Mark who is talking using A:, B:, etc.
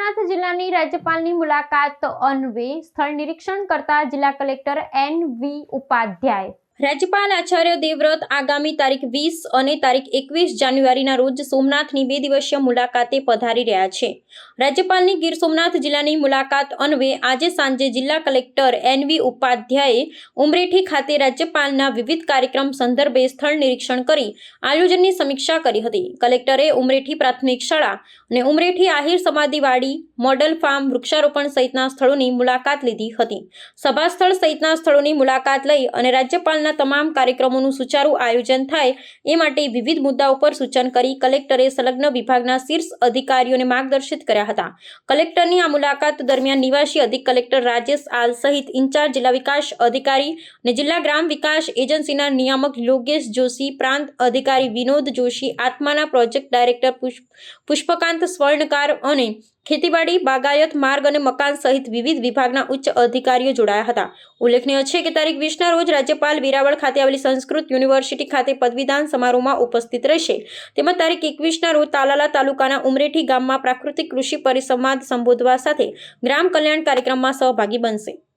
A: સોમનાથ જિલ્લાની રાજ્યપાલની મુલાકાત અન્વયે સ્થળ નિરીક્ષણ કરતા જિલ્લા કલેક્ટર એન.વી. ઉપાધ્યાય। રાજ્યપાલ આચાર્ય દેવવ્રત આગામી તારીખ 20 અને તારીખ 21 જાન્યુઆરીના રોજ સોમનાથની 2 દિવસીય મુલાકાતે પધારી રહ્યા છે। રાજ્યપાલની ગીર સોમનાથ જિલ્લાની મુલાકાત અન્વયે આજે સાંજે જિલ્લા કલેક્ટર એન.વી. ઉપાધ્યાયે ઉમરેઠી ખાતે રાજ્યપાલના વિવિધ કાર્યક્રમ સંદર્ભે સ્થળ નિરીક્ષણ કરી આયોજનની સમીક્ષા કરી હતી। કલેક્ટરે ઉમરેઠી પ્રાથમિક શાળા અને ઉમરેઠી આહિર સમાધિવાડી, મોડલ ફાર્મ, વૃક્ષારોપણ સહિતના સ્થળોની મુલાકાત લીધી હતી। સભા સ્થળ સહિતના સ્થળોની મુલાકાત લઈ અને રાજ્યપાલના તમામ કાર્યક્રમોનું સુચારુ આયોજન થાય એ માટે વિવિધ મુદ્દાઓ પર સૂચન કરી કલેક્ટરે સંલગ્ન વિભાગના શીર્ષ અધિકારીઓને માર્ગદર્શિત કર્યા હતા। કલેક્ટરની આ મુલાકાત દરમિયાન નિવાસી અધિક કલેક્ટર રાજેશ આલ સહિત ઇન્ચાર્જ જિલ્લા વિકાસ અધિકારી અને જિલ્લા ગ્રામ વિકાસ એજન્સીના નિયામક યોગેશ જોશી, પ્રાંત અધિકારી વિનોદ જોશી, આત્માના પ્રોજેક્ટ ડાયરેક્ટર પુષ્પકાંત સ્વર્ણકાર અને ખેતીવાડી, બાગાયત, માર્ગ અને મકાન સહિત વિવિધ વિભાગના ઉચ્ચ અધિકારીઓ જોડાયા હતા। ઉલ્લેખનીય છે કે તારીખ 20ના રોજ રાજ્યપાલ વેરાવળ ખાતે આવેલી સંસ્કૃત યુનિવર્સિટી ખાતે પદવીદાન સમારોહમાં ઉપસ્થિત રહેશે। તેમજ તારીખ 21ના રોજ તાલાલા તાલુકાના ઉમરેઠી ગામમાં પ્રાકૃતિક કૃષિ પરિસંવાદ સંબોધવા સાથે ગ્રામ કલ્યાણ કાર્યક્રમમાં સહભાગી બનશે।